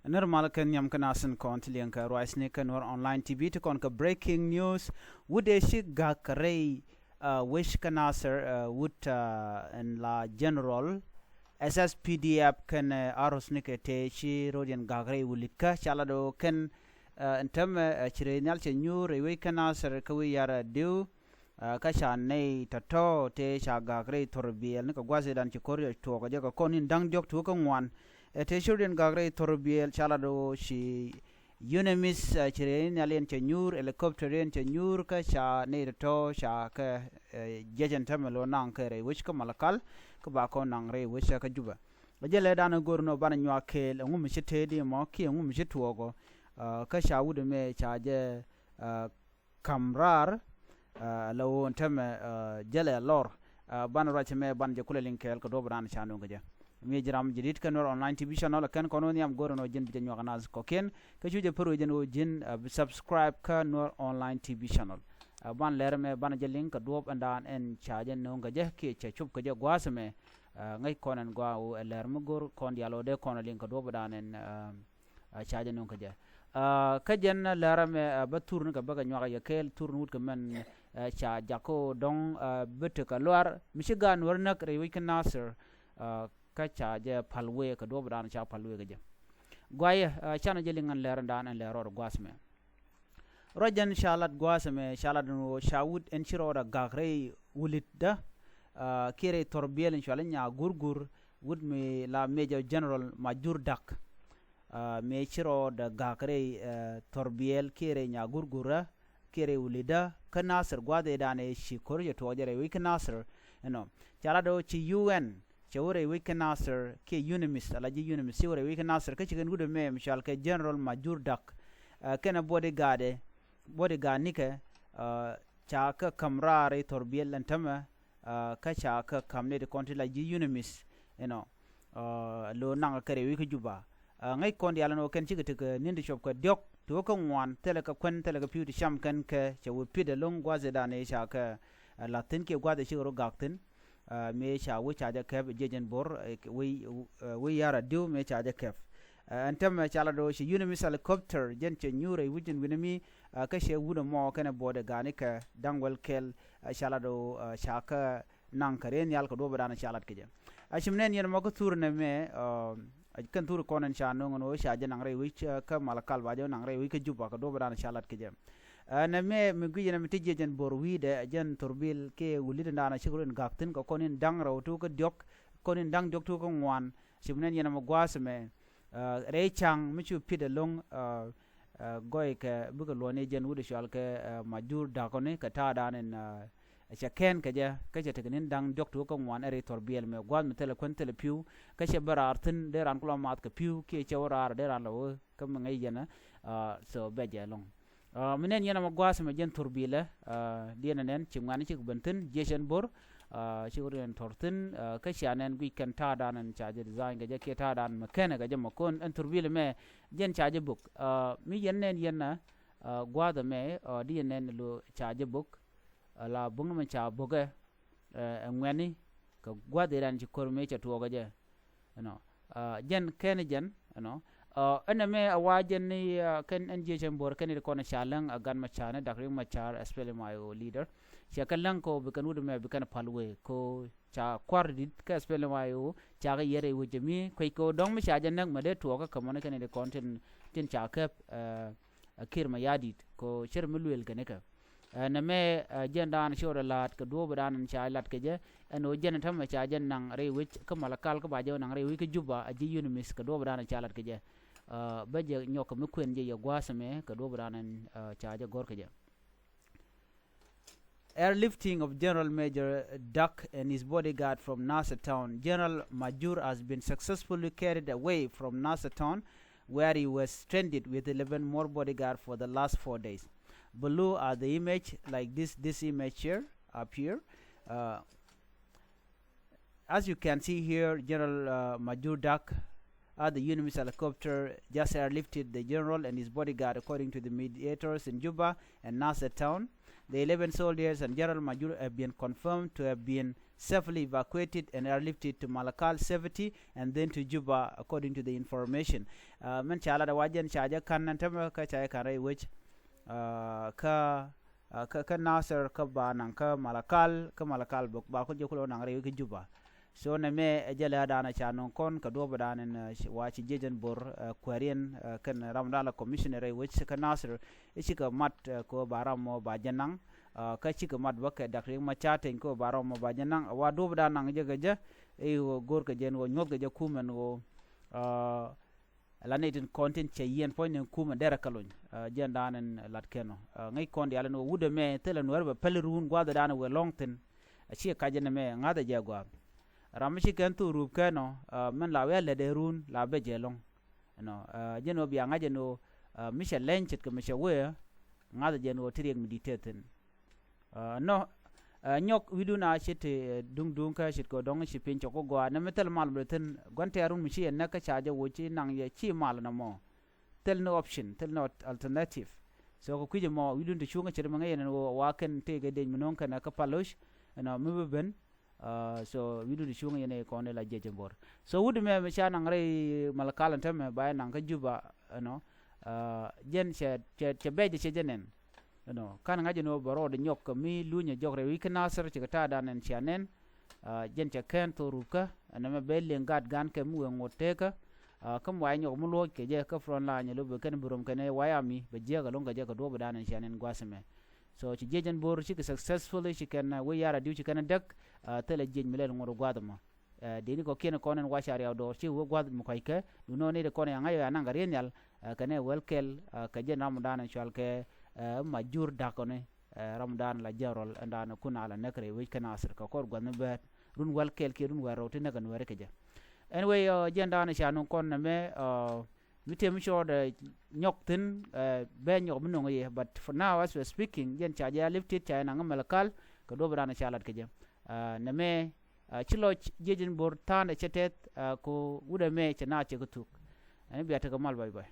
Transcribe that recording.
normal kan yam kana sin kon tilian ka rice ne kan war online tv to kon ka breaking news wude shi ga kare wish kana sir would in la general SSPDF kan aros ne ke te shi rodien gagre wulitka chalado kan entam chirenyal che nyure we kana sir ka we yara du ka shan nei tato te sha gagre torbiel ne ka gwase dan chi koryo to ka je ka konin dang jok tu ka ngwan te shurden gagre torbiel chalado shi unemis chiren alien che nyur helicopteren che nyur ka sha nei to sha ka jejen tamelo nang kere which ka malakal ka ba ko nang re which ka juba bajele dan gorno bana nywa ke ngum shi te di mo ki ngum shi tuogo ka sha wude me cha je kamrar law tame jele lor ban rache me ban je kula linkel ko do bran chanu gaja mi jiram jidit kan online tv channel kan kono niam gorono jin bi nyo kanaz ko ken ka juje pro jin o jin subscribe ka nor online tv channel ban ler me ban je link ka do andan en chajen no gaja ke che chup ka je gwasme ngai konan gwa o ler mo gor kon dialo de kono link ka do bran en chajen no gaja ka jen ler me batur ka baga nyo ga kel tur nut ka men cha jako dong bete ka lwar michigan warnak re week nasir ka cha je palwe ka do bran cha palwe ga je gwaye chana je lingan ler ndan en leror gwasme rojan shalat gwasme shalat no shawud en chirora gagre wulidda kire torbiel inshallah nya gurgur wud me la major general majur dak me chiro da gagre torbiel kire nya gurgura kire wulida ka nasir gwade dane shi korje to jere we ka nasir chala do chi UN chawre we ka nasir ke unimis alaji unimis chawre we ka nasir ka chigen gude me mishal ke general majur dak kana bodyguard nike cha ka kamrare torbiel lantama ka cha ka kamne de konti laji unimis lo nang kare we ka juba ngai kondi alano ken chigete ke nindi shop ka diok to ka ngwan tele ka kwen tele ka piu sham kan ke chawu pide long gwaze dane sha ka latin ke gwade shiro gaktin me sha wu cha ja ke jejen bor we yara du me cha ja ke antam chala do shi unimis helicopter jen che nyure wujin winami ka she wudo mo kana bode gane ka dangwal kel chala do sha ka nang karen yal ko do badana chalat ke je ashimnen yen mo ko turne me kan tur konan cha no ngono sha je nang re wi ka malakal ba je nang re wi ka juba ka do bran shalat ke je na me guye na mitije jen bor wi de jen turbil ke wulida na shigurun gaktin ko konin dang raw tu ko diok konin dang diok tu ko ngwan simnen yena mo gwasme re chang mi chu pide long goy ke buga lone jen wude shal ke majur da ko ne ka ta danen cha ken ka ja ka ja tegnin dang dok to ko ngwan ere torbiel me gwad me tele kon tele piu ka she barartin de ran kula mat ka piu ke chawrar de ran lo ka ngai jena so be ja long minen yana ma gwas me jen turbile diena nen chimngani chi bentin jeshen bor shiguren tortin ka shanen wi kan ta danan chaje design ga je ke ta dan makene ga je makon en turbile me jen chaje buk mi yenen yenna gwada me dienen lo chaje buk la bung man cha boge ngweni ka gwade ran ci korme cha to gaje jen ken jen ana me awajen ni ken enje jambor ken ko na shalang agan ma chana dakri ma char espele mayo leader cha kallang ko be kanu me be kan palwe ko cha kwardit ka espele mayo cha ga yere wujemi ko dong mi cha jen nak ma de to ka kamone ken de content tin cha ka kir ma yadit ko cher mulwel ken ka na me jen dan shora lat ka do badan cha lat ke je no jen tham cha jen nang re wich ka malakal ka ba je nang re wi ka juba aji unimis ka do badan cha lat ke je ba je nyok mi kwen je ya gwasame ka do badan cha je gor ke je airlifting of General Major Duck and his bodyguard from Nasser town. General Majur has been successfully carried away from Nasser town where he was stranded with 11 more bodyguards for the last 4 days. Below are the image like this image here up here as you can see here. General Majur Dak the Unimis helicopter just airlifted the general and his bodyguard according to the mediators in Juba and Nasser town. The 11 soldiers and General Major have been confirmed to have been safely evacuated and airlifted to Malakal safety and then to Juba, according to the information. Men chala da wajen chaja kan nan tama ka chaya kan rai which ka Nasser ka ba nan ka Malakal ba ko je kulo nan rai ka Juba. So na me jala dana chanon kon ka do badanen wachi jejen bor kwarian kan ramdala commissioner which ka Nasser ichika mat ko baramo ba janang ka chika mat baka dakri ma chaten ko baramo ba janang wa do badanang jegaja e gor ka jen wo nyot ga kumen wo lanetin content che yen point kuma dera kalon jen danen latkeno ngai kondi ala no wude me telan werba pelrun gwada dana we longten chi ka jen me ngada jagwa ramishi kan tu rup kano men la wele de run la be jelong no jeno bi anga jeno misha lenchet ke misha we ngada jeno triek meditaten no nyok widuna shite dung ka shit ko dong shi pin choko go na metal mal breten gonte arun mishi na ka chaja wochi nang ye chi mal na mo tel no option tel no alternative so ko kuje mo widun de chunga chere manga yen wo waken te ge de minon kana ka palosh no mubben so widu di shunga yene ko ne la jeje bor so wudu me cha nang re Malakal tame ba nang ka Juba no jen che beje che jenen no kan ngaje no baro de nyok mi lunya jogre wi Nasser che ta danen chanen jen che ken to ruka na me belle ngat gan ke mu ngoteka kam wa nyok mu lo ke je ka front la nyelo be ken burum ken wayami be je ga longa je ka do danen chanen gwaseme so ci jejen bor ci successfully ci kan we yara diu ci kan dak tele jej milel ngoro gwadama deni ko ken konen washari awdo ci wo gwad mu kayke du no ne de konen ngayo ananga renyal kane welkel ka jen ramadan chalke majur dakone ramadan la jarol andana kuna ala nakre we kan asir ka kor gwan be run welkel ke run waro te nagan were ke ja anyway jen dana chanu kon me mitem sure the nyokten be nyok munong ye but for now as we speaking jen chaja lifted cha na Malakal ko do bana chalat ke jam na me chilo jejen bor tan chetet ko wuda me chana che kutuk ani biata kamal bye bye